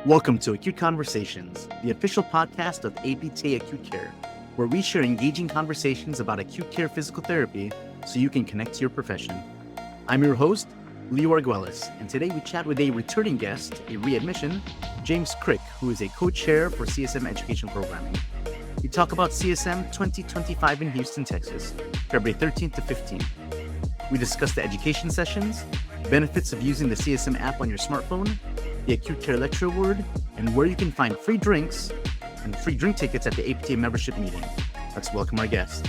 Welcome to Acute Conversations, the official podcast of APTA Acute Care, where we share engaging conversations about acute care physical therapy so you can connect to your profession. I'm your host, Leo Arguelles, and today we chat with a returning guest, a readmission, James Crick, who is a co-chair for CSM Education Programming. We talk about CSM 2025 in Houston, Texas, February 13th to 15th. We discuss the education sessions, benefits of using the CSM app on your smartphone, the Acute Care Lecture Award, and where you can find free drinks and free drink tickets at the APTA membership meeting. Let's welcome our guest.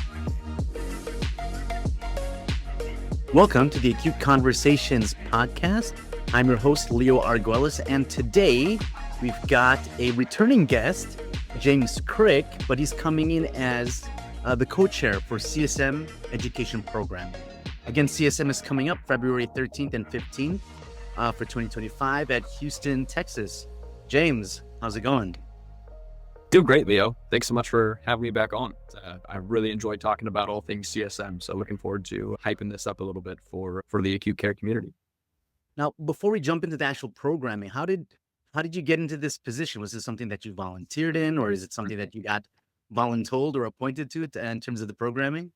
Welcome to the Acute Conversations podcast. I'm your host, Leo Arguelles, and today we've got a returning guest, James Crick, but he's coming in as the co-chair for CSM Education Program. Again, CSM is coming up February 13th and 15th. For 2025 at Houston, Texas. James, how's it going? Doing great, Leo. Thanks so much for having me back on. I really enjoyed talking about all things CSM, so looking forward to hyping this up a little bit for the acute care community. Now, before we jump into the actual programming, how did you get into this position? Was this something that you volunteered in, or is it something that you got voluntold or appointed to in terms of the programming?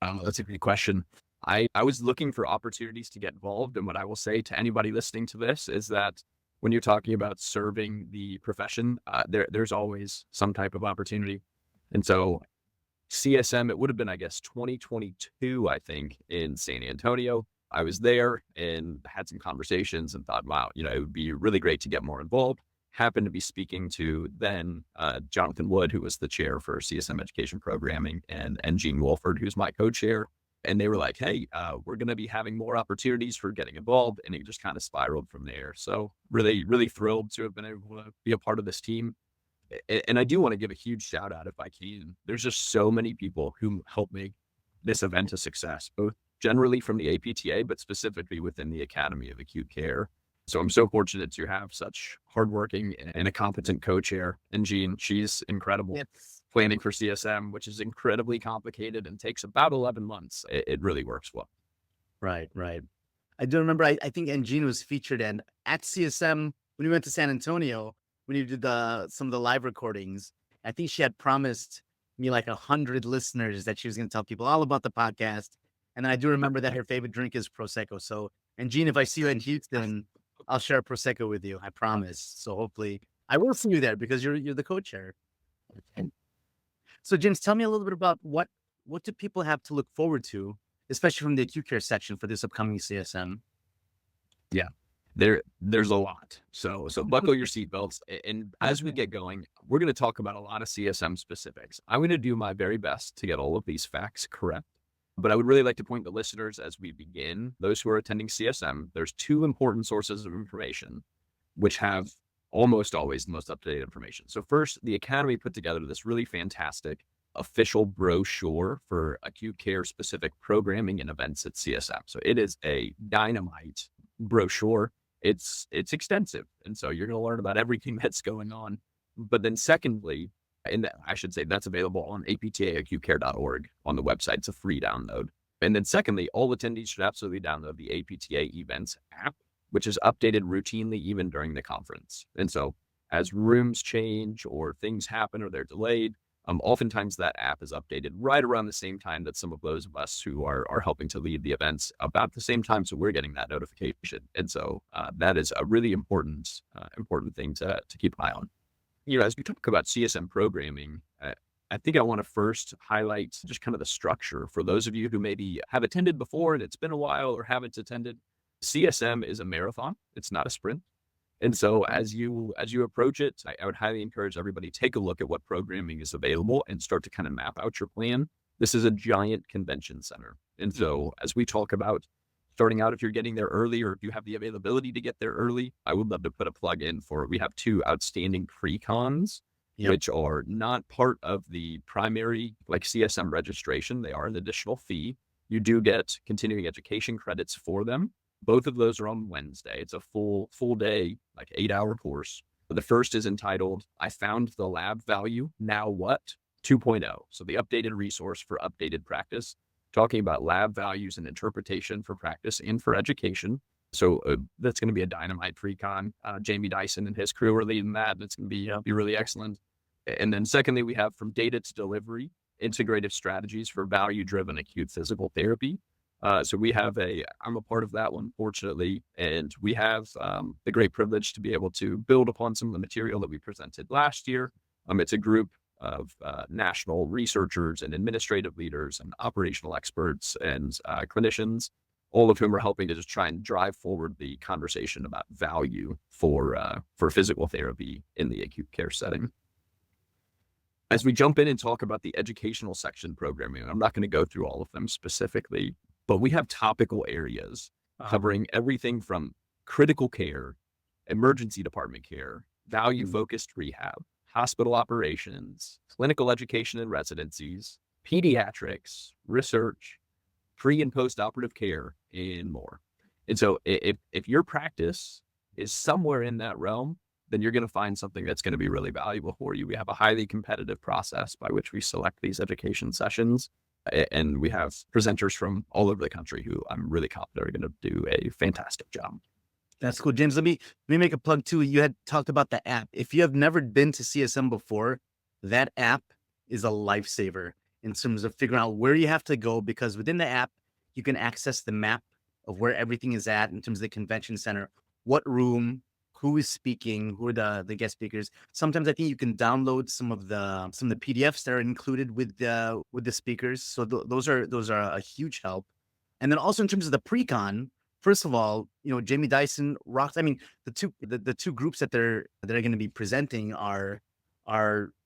That's a great question. I was looking for opportunities to get involved. And what I will say to anybody listening to this is that when you're talking about serving the profession, there's always some type of opportunity. And so CSM, it would have been, 2022, I think, in San Antonio. I was there and had some conversations and thought, wow, it would be really great to get more involved. Happened to be speaking to then Jonathan Wood, who was the chair for CSM Education Programming, and Gene Wolford, who's my co-chair. And they were like, hey, we're going to be having more opportunities for getting involved. And it just kind of spiraled from there. So really, really thrilled to have been able to be a part of this team. And I do want to give a huge shout out if I can. There's just so many people who helped make this event a success, both generally from the APTA, but specifically within the Academy of Acute Care. So I'm so fortunate to have such hardworking and a competent co-chair. And Jean, she's incredible. Planning for CSM, which is incredibly complicated and takes about 11 months. It really works well. Right. I do remember, I think Jean was featured at CSM when we went to San Antonio, when you did some of the live recordings. I think she had promised me like 100 listeners that she was going to tell people all about the podcast. And then I do remember that her favorite drink is Prosecco. So, and Jean, if I see you in Houston, I'll share a Prosecco with you. I promise. So hopefully I will see you there because you're the co-chair. So James, tell me a little bit about what do people have to look forward to, especially from the acute care section for this upcoming CSM? Yeah, there's a lot. So buckle your seatbelts. And as we get going, we're going to talk about a lot of CSM specifics. I'm going to do my very best to get all of these facts correct. But I would really like to point the listeners as we begin, those who are attending CSM, there's two important sources of information, which have almost always the most up-to-date information. So first, the Academy put together this really fantastic official brochure for acute care specific programming and events at CSM. So it is a dynamite brochure. It's extensive. And so you're going to learn about everything that's going on. But then secondly, and I should say that's available on aptaacutecare.org on the website. It's a free download. And then secondly, all attendees should absolutely download the APTA Events App, which is updated routinely even during the conference. And so as rooms change or things happen or they're delayed, oftentimes that app is updated right around the same time that some of those of us who are helping to lead the events about the same time. So we're getting that notification. And so that is a really important thing to keep an eye on. As we talk about CSM programming, I think I want to first highlight just kind of the structure for those of you who maybe have attended before and it's been a while or haven't attended. CSM is a marathon. It's not a sprint. And so as you approach it, I would highly encourage everybody take a look at what programming is available and start to kind of map out your plan. This is a giant convention center. And so as we talk about starting out, if you're getting there early or if you have the availability to get there early, I would love to put a plug in we have two outstanding pre-cons, which are not part of the primary like CSM registration. They are an additional fee. You do get continuing education credits for them. Both of those are on Wednesday. It's a full day, like 8-hour course. The first is entitled, I Found the Lab Value, Now What? 2.0. So the updated resource for updated practice, talking about lab values and interpretation for practice and for education. So that's going to be a dynamite pre-con. Jamie Dyson and his crew are leading that. It's going to be really excellent. And then secondly, we have from data to delivery, integrative strategies for value-driven acute physical therapy. So I'm a part of that one, fortunately, and we have the great privilege to be able to build upon some of the material that we presented last year. It's a group of national researchers and administrative leaders and operational experts and clinicians, all of whom are helping to just try and drive forward the conversation about value for physical therapy in the acute care setting. As we jump in and talk about the educational section programming, I'm not going to go through all of them specifically, but we have topical areas covering everything from critical care, emergency department care, value-focused rehab, hospital operations, clinical education and residencies, pediatrics, research, pre and post-operative care, and more. And so if your practice is somewhere in that realm, then you're going to find something that's going to be really valuable for you. We have a highly competitive process by which we select these education sessions. And we have presenters from all over the country who I'm really confident are going to do a fantastic job. That's cool. James, let me make a plug too. You had talked about the app. If you have never been to CSM before, that app is a lifesaver in terms of figuring out where you have to go, because within the app, you can access the map of where everything is at in terms of the convention center, what room, who is speaking, who are the guest speakers. Sometimes I think you can download some of the PDFs that are included with the speakers. So those are a huge help. And then also in terms of the pre-con, first of all, Jamie Dyson rocks. I mean, the two groups that are going to be presenting are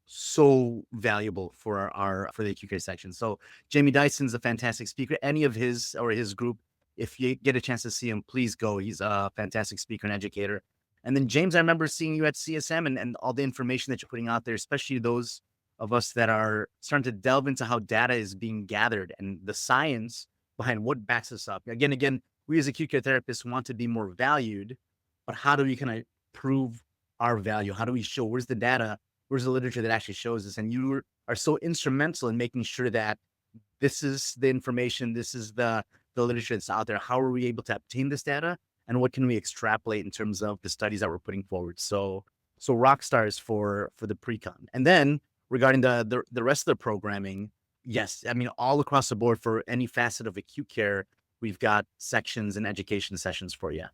so valuable for the acute care section. So Jamie Dyson's a fantastic speaker. Any of his or his group, if you get a chance to see him, please go. He's a fantastic speaker and educator. And then James, I remember seeing you at CSM and all the information that you're putting out there, especially those of us that are starting to delve into how data is being gathered and the science behind what backs us up. Again, we as acute care therapists want to be more valued, but how do we kind of prove our value? How do we show where's the data? Where's the literature that actually shows this? And you are so instrumental in making sure that this is the information, this is the literature that's out there. How are we able to obtain this data? And what can we extrapolate in terms of the studies that we're putting forward? So rock stars for the pre-con. And then regarding the rest of the programming, yes, I mean, all across the board for any facet of acute care, we've got sections and education sessions for you.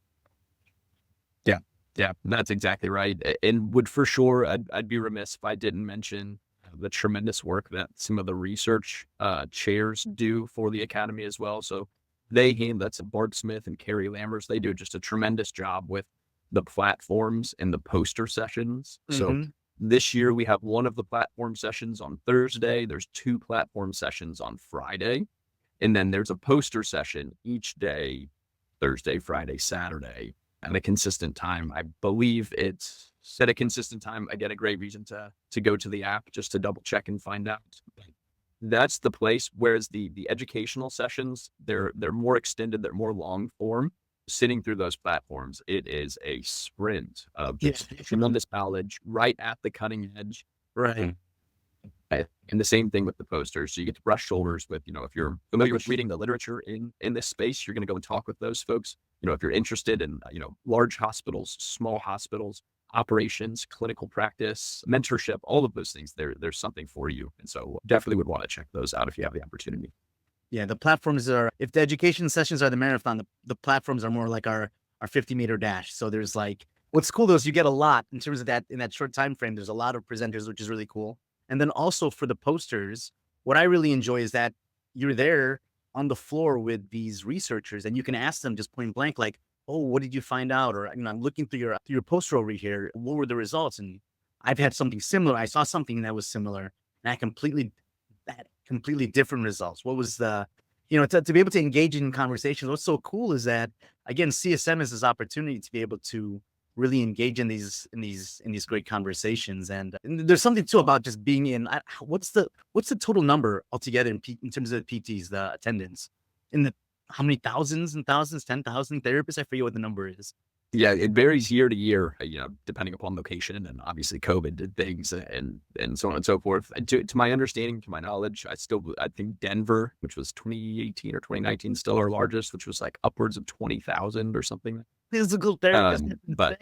Yeah, that's exactly right. And would for sure, I'd be remiss if I didn't mention the tremendous work that some of the research chairs do for the Academy as well. So that's Bart Smith and Carrie Lammers. They do just a tremendous job with the platforms and the poster sessions. So this year we have one of the platform sessions on Thursday. There's 2 platform sessions on Friday. And then there's a poster session each day, Thursday, Friday, Saturday, at a consistent time. I believe it's set a consistent time. I get a great reason to go to the app just to double check and find out. That's the place. Whereas the educational sessions, they're more extended, they're more long form. Sitting through those platforms, it is a sprint of just tremendous knowledge right at the cutting edge. Right. And the same thing with the posters. So you get to brush shoulders with, if you're familiar with reading the literature in this space, you're going to go and talk with those folks. If you're interested in, large hospitals, small hospitals, operations, clinical practice, mentorship, all of those things, there's something for you. And so definitely would want to check those out if you have the opportunity. Yeah, the platforms if the education sessions are the marathon, the platforms are more like our 50-meter dash. So there's what's cool though is you get a lot in terms of that, in that short time frame, there's a lot of presenters, which is really cool. And then also for the posters, what I really enjoy is that you're there on the floor with these researchers and you can ask them just point blank, like, oh, what did you find out? Or, I'm looking through your poster over here. What were the results? And I've had something similar. I saw something that was similar and I completely different results. What was to be able to engage in conversations. What's so cool is that, again, CSM is this opportunity to be able to really engage in these great conversations. And there's something too about just being in. What's the total number altogether in terms of the PTs, the attendance, how many thousands and thousands, 10,000 therapists? I forget what the number is. Yeah, it varies year to year, depending upon location and obviously COVID did things and so on and so forth. And to my understanding, to my knowledge, I think Denver, which was 2018 or 2019, still our largest, which was like upwards of 20,000 or something. Physical therapist. I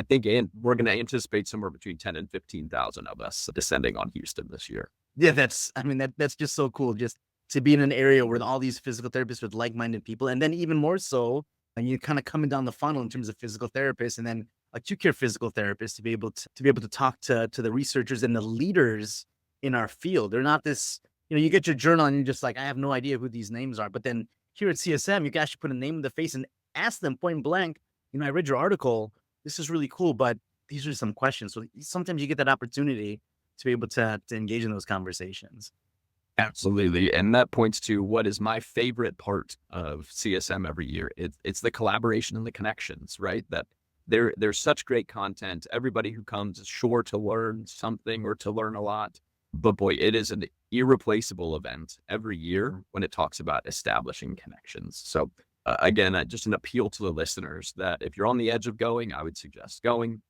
think we're going to anticipate somewhere between 10 and 15,000 of us descending on Houston this year. Yeah, that's just so cool. Just to be in an area where all these physical therapists with like-minded people, and then even more so, and you're kind of coming down the funnel in terms of physical therapists, and then acute care physical therapists to be able to talk to the researchers and the leaders in our field. They're not this, you get your journal and you're just like, I have no idea who these names are. But then here at CSM, you can actually put a name in the face and ask them point blank, I read your article. This is really cool, but these are some questions. So sometimes you get that opportunity to be able to engage in those conversations. Absolutely. And that points to what is my favorite part of CSM every year. It's the collaboration and the connections, right? That there's such great content. Everybody who comes is sure to learn something or to learn a lot. But boy, it is an irreplaceable event every year when it talks about establishing connections. So again, just an appeal to the listeners that if you're on the edge of going, I would suggest going.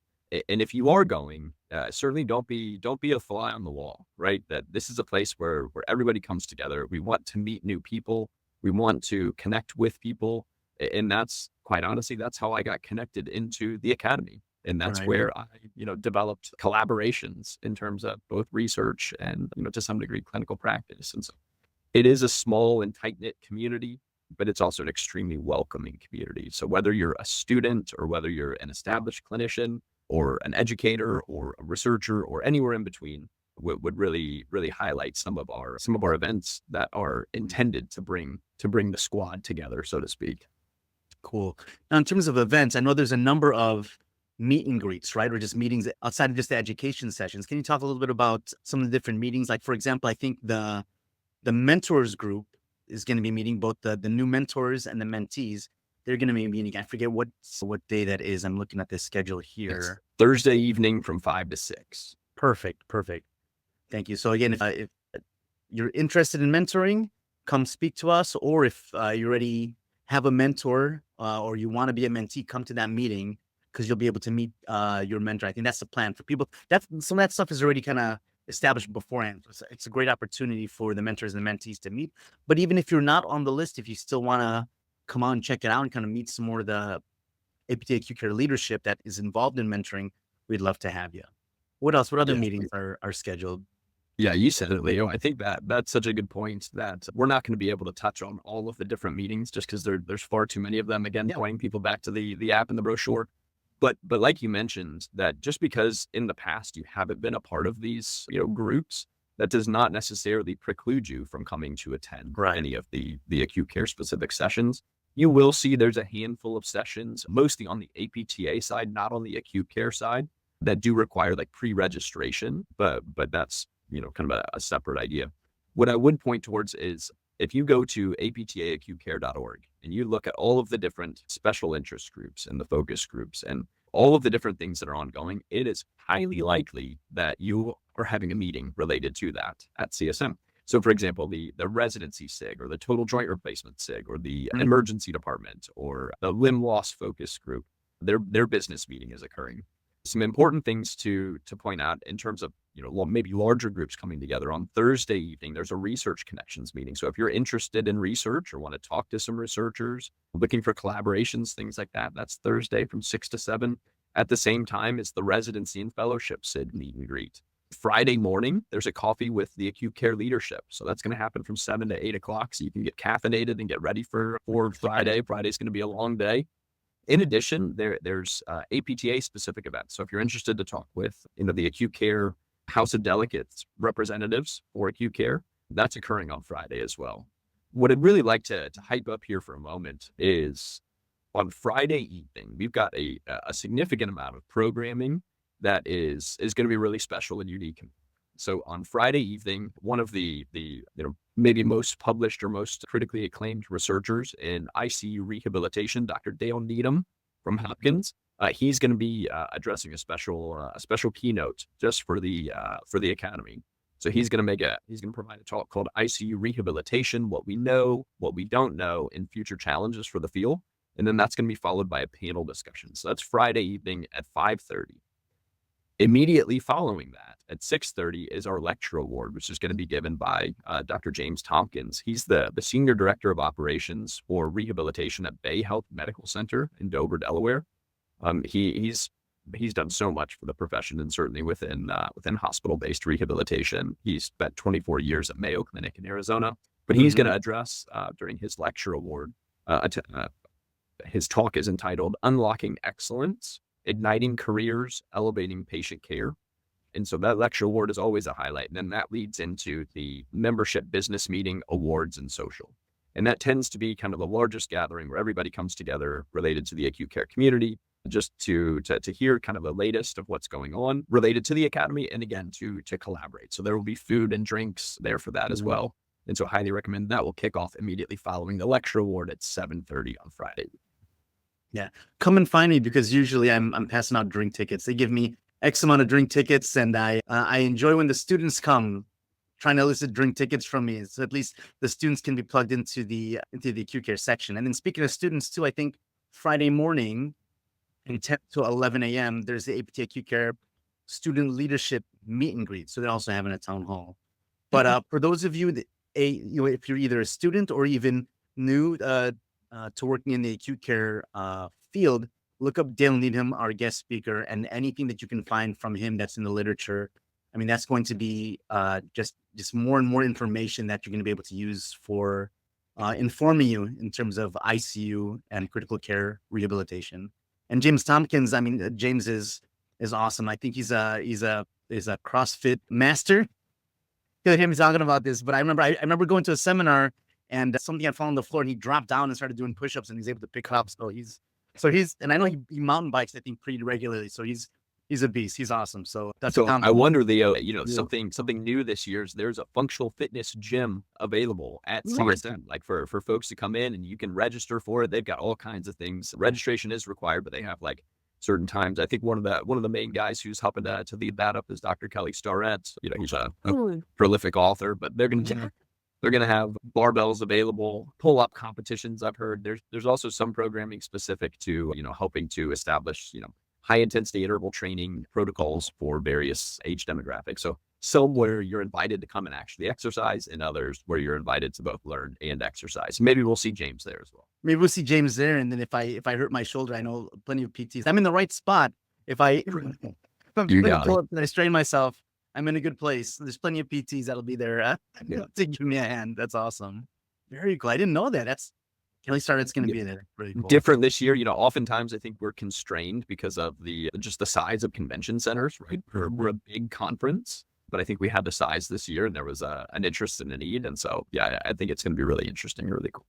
And if you are going, certainly don't be a fly on the wall, right? That this is a place where everybody comes together. We want to meet new people. We want to connect with people. And that's quite honestly, that's how I got connected into the academy. And that's where I, developed collaborations in terms of both research and, to some degree, clinical practice. And so it is a small and tight-knit community, but it's also an extremely welcoming community. So whether you're a student or whether you're an established clinician, or an educator or a researcher or anywhere in between would really, really highlight some of our events that are intended to bring the squad together, so to speak. Cool. Now, in terms of events, I know there's a number of meet and greets, right? Or just meetings outside of just the education sessions. Can you talk a little bit about some of the different meetings? Like, for example, I think the mentors group is going to be meeting both the new mentors and the mentees. They're going to be meeting. I forget what day that is. I'm looking at this schedule here. It's Thursday evening from 5 to 6. Perfect. Thank you. So again, if you're interested in mentoring, come speak to us. Or if you already have a mentor or you want to be a mentee, come to that meeting because you'll be able to meet your mentor. I think that's the plan for people. Some of that stuff is already kind of established beforehand. So it's a great opportunity for the mentors and the mentees to meet. But even if you're not on the list, if you still want to come on, check it out, and kind of meet some more of the APTA Acute Care leadership that is involved in mentoring, we'd love to have you. What else? What other meetings are scheduled? Yeah, you said it, Leo. I think that's such a good point that we're not going to be able to touch on all of the different meetings just because there's far too many of them. Again, pointing people back to the app and the brochure. But like you mentioned, that just because in the past you haven't been a part of these groups, that does not necessarily preclude you from coming to attend any of the acute care specific sessions. You will see there's a handful of sessions, mostly on the APTA side, not on the acute care side, that do require like pre-registration, but that's, kind of a separate idea. What I would point towards is if you go to aptaacutecare.org and you look at all of the different special interest groups and the focus groups and all of the different things that are ongoing, it is highly likely that you are having a meeting related to that at CSM. So for example, the residency SIG or the total joint replacement SIG or the emergency department or the limb loss focus group, their business meeting is occurring. Some important things to point out in terms of, maybe larger groups coming together. On Thursday evening, there's a research connections meeting. So if you're interested in research or want to talk to some researchers, looking for collaborations, things like that, that's Thursday from 6 to 7. At the same time, it's the residency and fellowship SID meet and greet. Friday morning, there's a coffee with the acute care leadership. So that's going to happen from 7 to 8 o'clock. So you can get caffeinated and get ready for Friday. Friday's going to be a long day. In addition, there's APTA specific events. So if you're interested to talk with, the acute care House of Delegates representatives for acute care, that's occurring on Friday as well. What I'd really like to hype up here for a moment is on Friday evening, we've got a significant amount of programming that is going to be really special and unique. So on Friday evening, one of the maybe most published or most critically acclaimed researchers in ICU rehabilitation, Dr. Dale Needham from Hopkins, he's going to be addressing a special keynote just for the academy. So he's going to provide a talk called ICU rehabilitation: what we know, what we don't know, and future challenges for the field. And then that's going to be followed by a panel discussion. So that's Friday evening at 5:30. Immediately following that, at 6:30 is our lecture award, which is going to be given by Dr. James Tompkins. He's the Senior Director of Operations for Rehabilitation at Bay Health Medical Center in Dover, Delaware. He's done so much for the profession, and certainly within hospital-based rehabilitation. He's spent 24 years at Mayo Clinic in Arizona, but he's going to address during his lecture award. His talk is entitled "Unlocking Excellence, Igniting Careers, Elevating Patient Care." And so that lecture award is always a highlight. And then that leads into the membership business meeting, awards, and social. And that tends to be kind of the largest gathering where everybody comes together related to the acute care community, just to hear kind of the latest of what's going on related to the academy, and again, to collaborate. So there will be food and drinks there for that as well. And so highly recommend that. Will kick off immediately following the lecture award at 7:30 on Friday. Yeah, come and find me, because usually I'm passing out drink tickets. They give me X amount of drink tickets, and I enjoy when the students come, trying to elicit drink tickets from me, so at least the students can be plugged into the acute care section. And then speaking of students too, I think Friday morning from 10 to 11 a.m. there's the APTA Acute Care student leadership meet and greet. So they're also having a town hall. But for those of you that if you're either a student or even new to working in the acute care field, look up Dale Needham, our guest speaker, and anything that you can find from him that's in the literature. I mean, that's going to be just more and more information that you're going to be able to use for informing you in terms of ICU and critical care rehabilitation. And James Tompkins, I mean, James is awesome. I think he's a CrossFit master. Hear him talking about this, but I remember going to a seminar and something had fallen on the floor, and he dropped down and started doing push-ups, and he's able to pick up. So he's and I know he mountain bikes, I think, pretty regularly. So he's a beast. He's awesome. So that's so I wonder, something new this year is there's a functional fitness gym available at CSM, like for folks to come in, and you can register for it. They've got all kinds of things. Registration is required, but they have like certain times. I think one of the main guys who's helping to lead that up is Dr. Kelly Starrett. He's a prolific author, but they're going to have barbells available, pull-up competitions. I've heard there's also some programming specific to, helping to establish, high-intensity interval training protocols for various age demographics. So some where you're invited to come and actually exercise, and others where you're invited to both learn and exercise. Maybe we'll see James there as well. Maybe we'll see James there. And then if I hurt my shoulder, I know plenty of PTs. I'm in the right spot. If I strain myself, I'm in a good place. There's plenty of PTs that'll be there to give me a hand. That's awesome. Very cool. I didn't know that. Kelly Starrett's going to be there. Really cool. Different this year. Oftentimes I think we're constrained because of just the size of convention centers, right? We're a big conference, but I think we had the size this year, and there was an interest and a need. And so, yeah, I think it's going to be really interesting, really cool.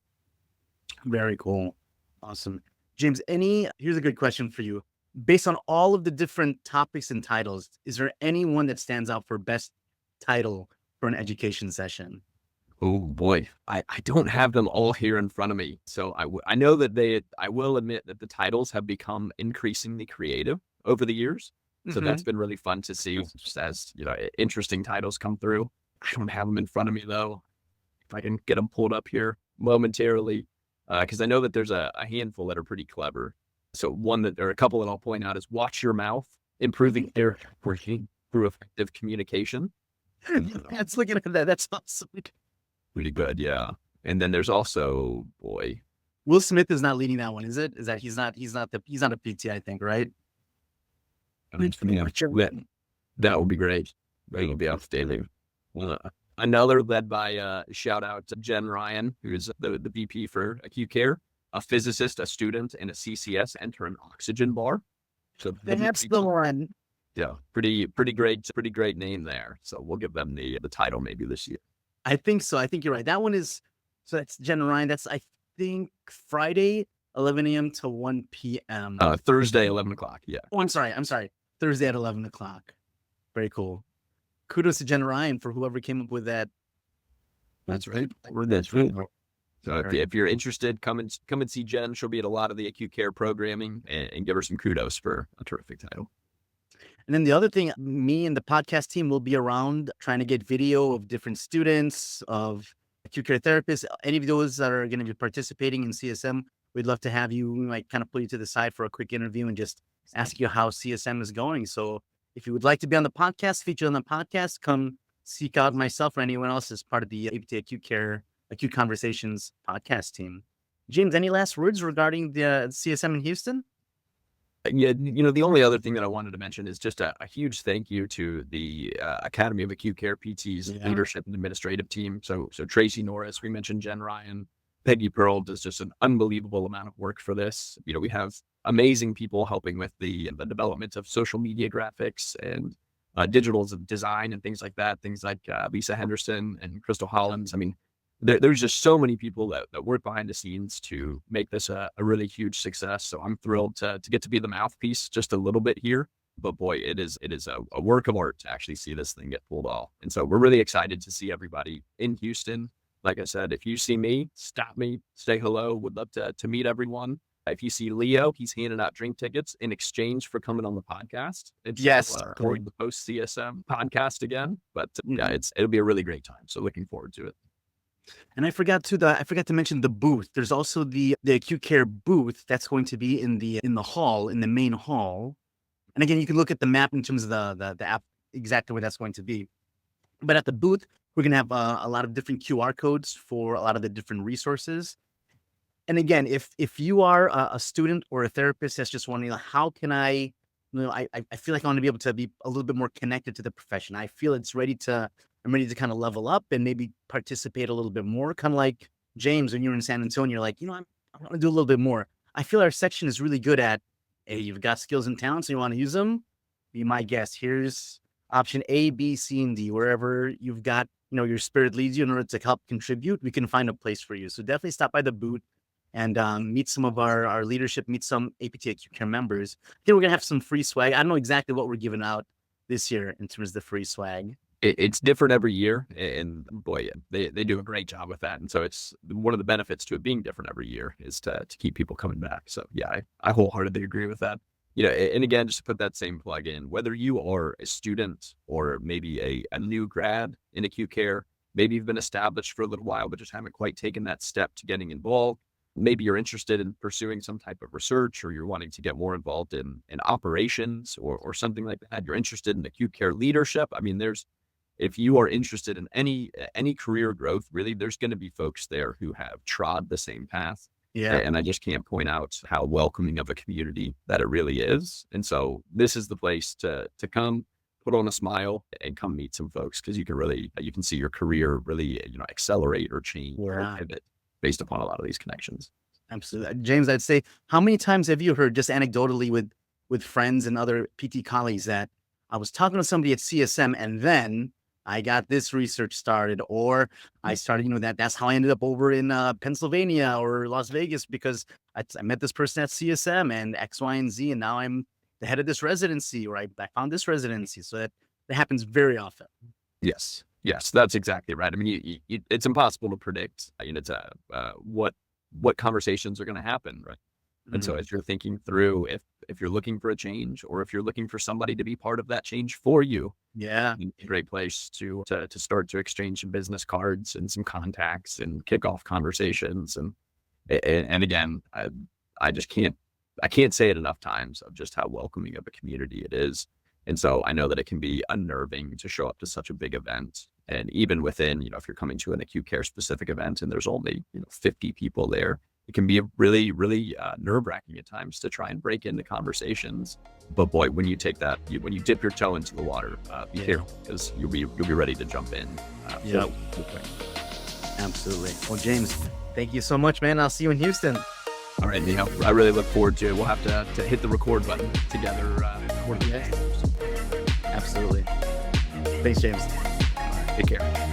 Very cool. Awesome. James, here's a good question for you. Based on all of the different topics and titles, is there any one that stands out for best title for an education session? Oh boy, I don't have them all here in front of me. So I know that I will admit that the titles have become increasingly creative over the years. So that's been really fun to see, just as, interesting titles come through. I don't have them in front of me though. If I can get them pulled up here momentarily, because I know that there's a handful that are pretty clever. So a couple that I'll point out is Watch Your Mouth, Improving Air Working Through Effective Communication. That's looking at that. That's awesome. Pretty good, yeah. And then there's also, Will Smith is not leading that one, is it? Is that he's not a PT, I think, right? That would be great. That would be outstanding. Another led by shout out to Jen Ryan, who is the VP for acute care. A physicist, a student, and a CCS enter an oxygen bar. So that's the one. Yeah, pretty great name there. So we'll give them the title maybe this year. I think so. I think you're right. That one is, so that's Jen Ryan. That's, I think, Friday, 11 a.m. to 1 p.m. Thursday, 11 o'clock. Yeah. Oh, I'm sorry. Thursday at 11 o'clock. Very cool. Kudos to Jen Ryan for whoever came up with that. That's right. That's right. So if you're interested, come and see Jen. She'll be at a lot of the acute care programming, and give her some kudos for a terrific title. And then the other thing, me and the podcast team will be around trying to get video of different students, of acute care therapists, any of those that are going to be participating in CSM. we'd love to have you, we might kind of pull you to the side for a quick interview and just ask you how CSM is going. So if you would like to be on the podcast, featured on the podcast, come seek out myself or anyone else as part of the APTA Acute Care, Acute Conversations podcast team. James, any last words regarding the CSM in Houston? Yeah, the only other thing that I wanted to mention is just a huge thank you to the Academy of Acute Care PT's leadership and administrative team. So Tracy Norris, we mentioned Jen Ryan, Peggy Pearl does just an unbelievable amount of work for this. We have amazing people helping with the development of social media graphics and digital design and things like that. Things like Lisa Henderson and Crystal Hollins. I mean, there's just so many people that work behind the scenes to make this a really huge success. So I'm thrilled to get to be the mouthpiece just a little bit here. But boy, it is a work of art to actually see this thing get pulled off. And so we're really excited to see everybody in Houston. Like I said, if you see me, stop me, say hello. Would love to meet everyone. If you see Leo, he's handing out drink tickets in exchange for coming on the podcast. Yes, for the post CSM podcast again. But it'll be a really great time. So looking forward to it. And I forgot to mention the booth. There's also the acute care booth that's going to be in the hall, in the main hall. And again, you can look at the map in terms of the app, exactly where that's going to be. But at the booth, we're going to have a lot of different QR codes for a lot of the different resources. And again, if you are a student or a therapist that's just wondering, how can I feel like I want to be able to be a little bit more connected to the profession. I feel I'm ready to kind of level up and maybe participate a little bit more. Kind of like James, when you were in San Antonio, you're like, I want to do a little bit more. I feel our section is really good at, hey, you've got skills and talents, so you want to use them? Be my guest. Here's option A, B, C, and D. Wherever you've got, your spirit leads you in order to help contribute, we can find a place for you. So definitely stop by the booth and meet some of our leadership, meet some APTA Acute Care members. I think we're going to have some free swag. I don't know exactly what we're giving out this year in terms of the free swag. It's different every year, and boy, they do a great job with that. And so it's one of the benefits to it being different every year is to keep people coming back. So yeah, I wholeheartedly agree with that. And again, just to put that same plug in, whether you are a student or maybe a new grad in acute care, maybe you've been established for a little while, but just haven't quite taken that step to getting involved. Maybe you're interested in pursuing some type of research, or you're wanting to get more involved in operations or something like that. You're interested in acute care leadership. I mean, if you are interested in any career growth, really, there's going to be folks there who have trod the same path. Yeah. And I just can't point out how welcoming of a community that it really is. And so this is the place to come, put on a smile and come meet some folks, because you can see your career really, accelerate or change or pivot based upon a lot of these connections. Absolutely. James, I'd say, how many times have you heard, just anecdotally with friends and other PT colleagues, that I was talking to somebody at CSM and then I got this research started, or I started, that's how I ended up over in Pennsylvania or Las Vegas, because I met this person at CSM and X, Y, and Z, and now I'm the head of this residency, or I found this residency. So that happens very often. Yes, that's exactly right. I mean, it's impossible to predict, what conversations are going to happen, right? And so as you're thinking through, if you're looking for a change, or if you're looking for somebody to be part of that change for you, it's a great place to start to exchange some business cards and some contacts and kick off conversations. And again, I can't say it enough times of just how welcoming of a community it is. And so I know that it can be unnerving to show up to such a big event. And even within, if you're coming to an acute care specific event and there's only 50 people there, it can be really, really nerve-wracking at times to try and break into conversations. But boy, when you take that, when you dip your toe into the water, be careful, because you'll be ready to jump in. Absolutely. Well, James, thank you so much, man. I'll see you in Houston. All right, Neil. I really look forward to it. We'll have to hit the record button together. Absolutely. Thanks, James. All right, take care.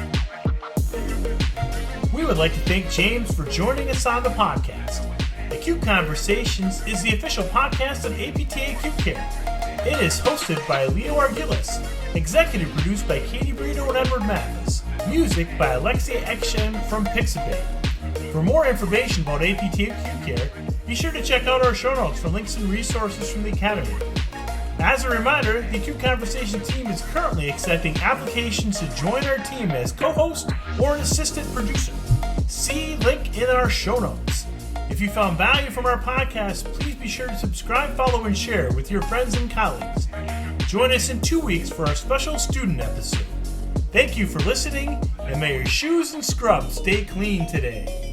We would like to thank James for joining us on the podcast. Acute Conversations is the official podcast of APTA Acute Care. It is hosted by Leo Arguelles, executive produced by Katie Brito and Edward Mathis, music by Alexia Ekshem from Pixabay. For more information about APTA Acute Care, be sure to check out our show notes for links and resources from the Academy. As a reminder, the Acute Conversation team is currently accepting applications to join our team as co-host or an assistant producer. See link in our show notes. If you found value from our podcast, please be sure to subscribe, follow, and share with your friends and colleagues. Join us in 2 weeks for our special student episode. Thank you for listening, and may your shoes and scrubs stay clean today.